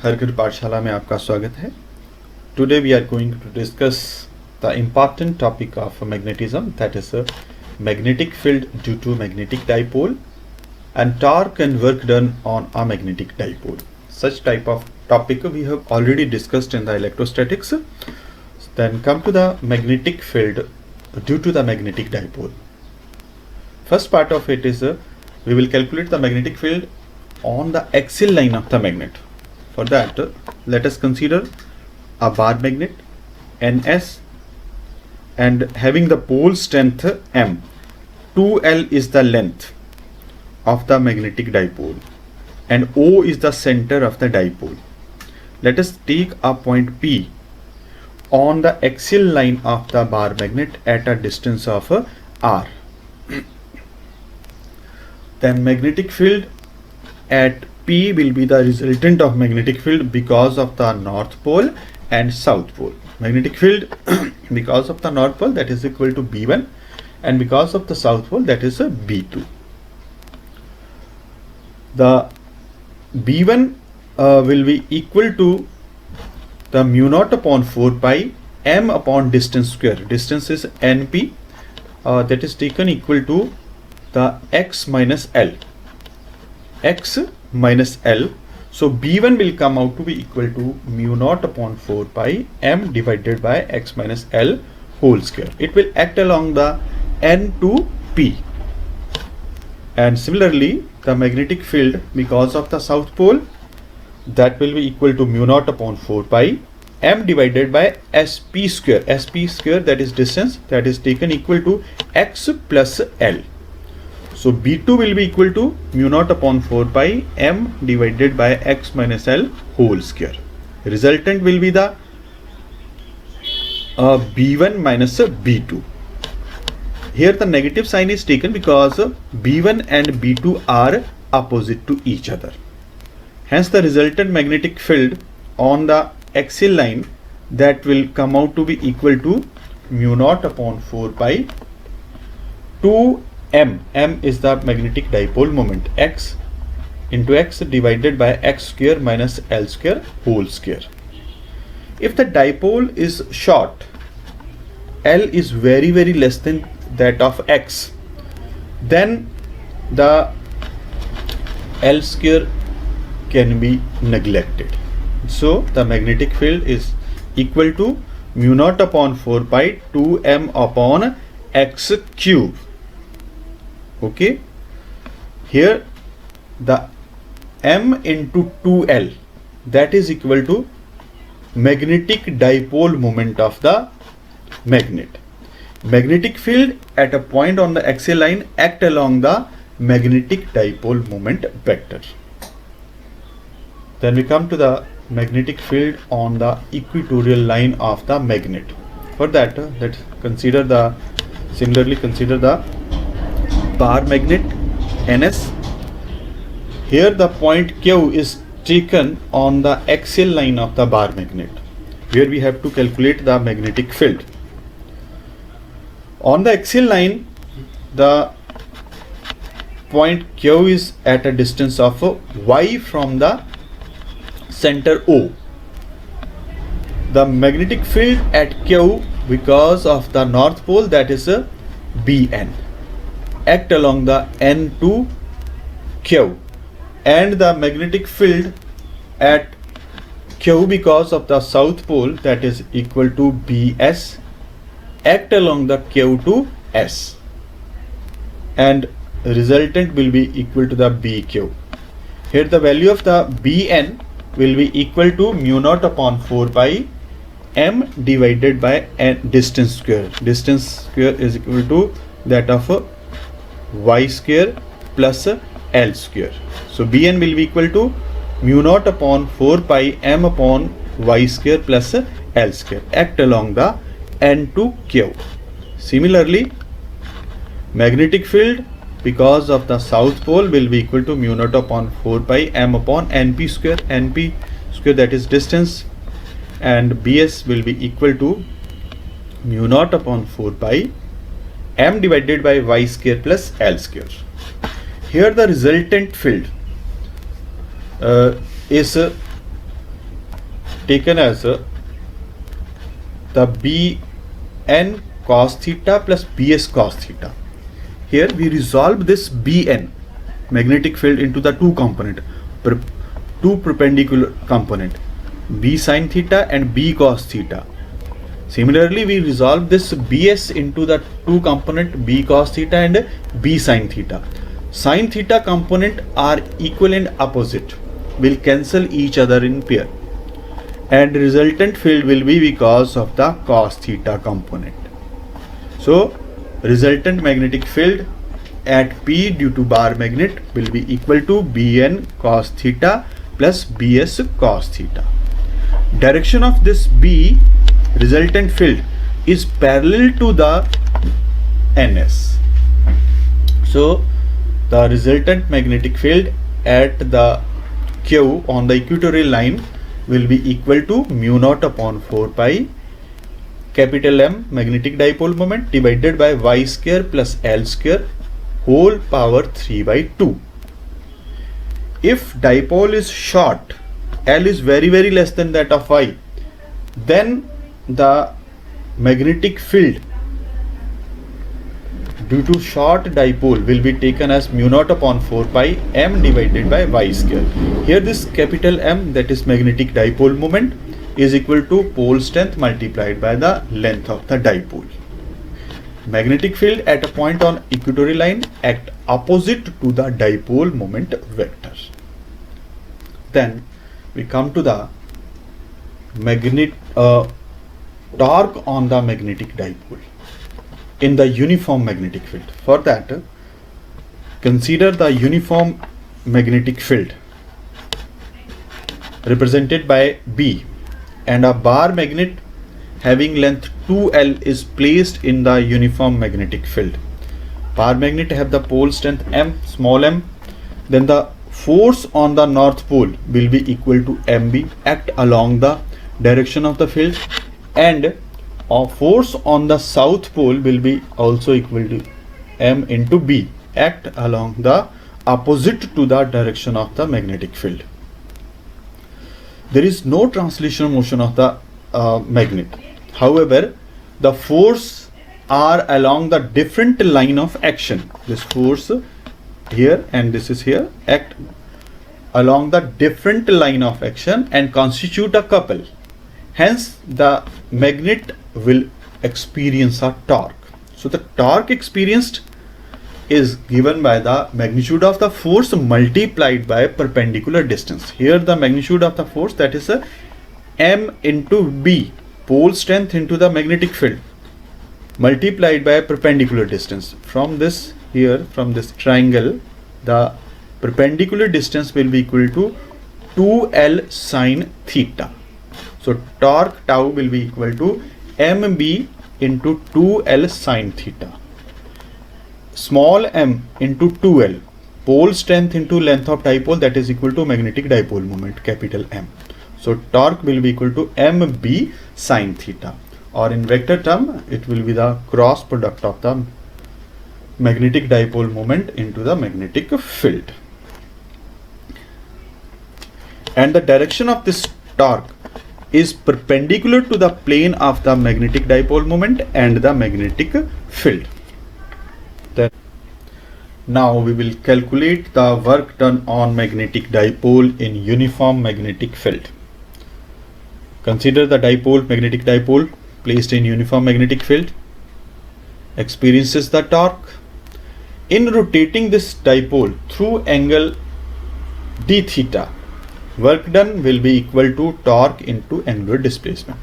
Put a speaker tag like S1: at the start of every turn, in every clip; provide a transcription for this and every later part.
S1: हर घर पाठशाला में आपका स्वागत है. Today we are going to discuss the important topic of magnetism, that is a magnetic field due to magnetic dipole and torque and work done on a magnetic dipole. Such type of topic we have already discussed in the electrostatics. Then come to the magnetic field due to the magnetic dipole. First part of it is we will calculate the magnetic field on the axial line of the magnet. For that, let us consider a bar magnet NS and having the pole strength M. 2L is the length of the magnetic dipole and O is the center of the dipole. Let us take a point P on the axial line of the bar magnet at a distance of R. Then magnetic field at P will be the resultant of magnetic field because of the north pole and south pole. Magnetic field because of the north pole, that is equal to B1, and because of the south pole, that is B2. The B1 will be equal to the mu naught upon 4 pi m upon distance square. Distance is np, that is taken equal to the x minus L. X minus L. So B1 will come out to be equal to mu naught upon 4 pi m divided by x minus L whole square. It will act along the N to P. And similarly, the magnetic field because of the south pole, that will be equal to mu naught upon 4 pi m divided by sp square. Sp square, that is distance, that is taken equal to x plus L. So B2 will be equal to mu naught upon 4 pi m divided by x minus L whole square. Resultant will be the B1 minus B2. Here the negative sign is taken because B1 and B2 are opposite to each other. Hence the resultant magnetic field on the axial line, that will come out to be equal to mu naught upon 4 pi 2 m. M is the magnetic dipole moment, x into x divided by x square minus L square whole square. If the dipole is short, L is very less than that of x, then the L square can be neglected. So the magnetic field is equal to mu naught upon 4 pi 2 m upon x cube. Okay, here the m into 2L, that is equal to magnetic dipole moment of the magnet. Magnetic field at a point on the axial line act along the magnetic dipole moment vector. Then we come to the magnetic field on the equatorial line of the magnet. For that, let's similarly consider the bar magnet NS. Here the point Q is taken on the axial line of the bar magnet, where we have to calculate the magnetic field. On the axial line, the point Q is at a distance of y from the center O. The magnetic field at Q because of the north pole, that is Bn, act along the N to Q, and the magnetic field at Q because of the south pole, that is equal to Bs, act along the Q to S, and resultant will be equal to the BQ. Here the value of the Bn will be equal to mu naught upon 4 pi m divided by n distance square. Distance square is equal to that of y square plus L square. So Bn will be equal to mu naught upon 4 pi m upon y square plus L square, act along the N to Q. Similarly, magnetic field because of the south pole will be equal to mu naught upon 4 pi m upon np square, that is distance, and Bs will be equal to mu naught upon 4 pi m divided by y square plus L square. Here the resultant field is taken as the Bn cos theta plus Bs cos theta. Here we resolve this Bn magnetic field into the two perpendicular component, B sin theta and B cos theta. Similarly, we resolve this Bs into the two component B cos theta and B sin theta. Sin theta component are equal and opposite, will cancel each other in pair, and resultant field will be because of the cos theta component. So resultant magnetic field at P due to bar magnet will be equal to Bn cos theta plus Bs cos theta. Direction of this B resultant field is parallel to the Ns. So the resultant magnetic field at the Q on the equatorial line will be equal to mu naught upon 4 pi capital M magnetic dipole moment divided by y square plus L square whole power 3 by 2. If dipole is short, L is very less than that of y, then the magnetic field due to short dipole will be taken as mu naught upon 4 pi M divided by y square. Here this capital M, that is magnetic dipole moment, is equal to pole strength multiplied by the length of the dipole. Magnetic field at a point on equatorial line act opposite to the dipole moment vector. Then we come to the torque on the magnetic dipole in the uniform magnetic field. For that, consider the uniform magnetic field represented by B, and a bar magnet having length 2L is placed in the uniform magnetic field. Bar magnet have the pole strength M, small m, then the force on the north pole will be equal to MB, act along the direction of the field, and a force on the south pole will be also equal to M into B, act along the opposite to the direction of the magnetic field. There is no translational motion of the magnet. However, the force are along the different line of action. This force here and this is here act along the different line of action and constitute a couple. Hence, the magnet will experience a torque. So the torque experienced is given by the magnitude of the force multiplied by perpendicular distance. Here the magnitude of the force, that is M into B, pole strength into the magnetic field, multiplied by perpendicular distance. From this here, from this triangle, the perpendicular distance will be equal to 2L sine theta. So torque tau will be equal to MB into 2L sine theta. Small m into 2L, pole strength into length of dipole, that is equal to magnetic dipole moment, capital M. So torque will be equal to MB sine theta, or in vector term it will be the cross product of the magnetic dipole moment into the magnetic field. And the direction of this torque is perpendicular to the plane of the magnetic dipole moment and the magnetic field. Then now we will calculate the work done on magnetic dipole in uniform magnetic field. Consider the magnetic dipole placed in uniform magnetic field experiences the torque. In rotating this dipole through angle d theta, work done will be equal to torque into angular displacement.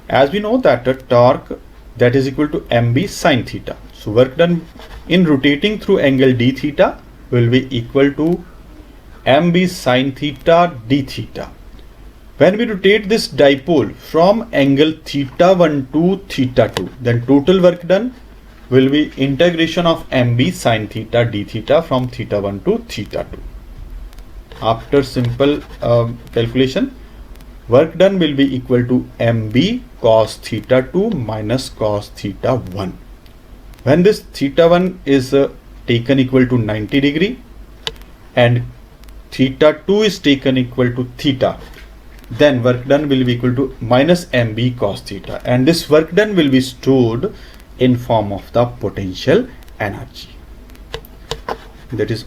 S1: As we know that a torque that is equal to MB sine theta. So work done in rotating through angle d theta will be equal to MB sine theta d theta. When we rotate this dipole from angle theta 1 to theta 2, then total work done will be integration of MB sine theta d theta from theta 1 to theta 2. After simple calculation, work done will be equal to MB cos theta 2 minus cos theta 1. When this theta 1 is taken equal to 90 degree and theta 2 is taken equal to theta, then work done will be equal to minus mb cos theta, and this work done will be stored in form of the potential energy. That is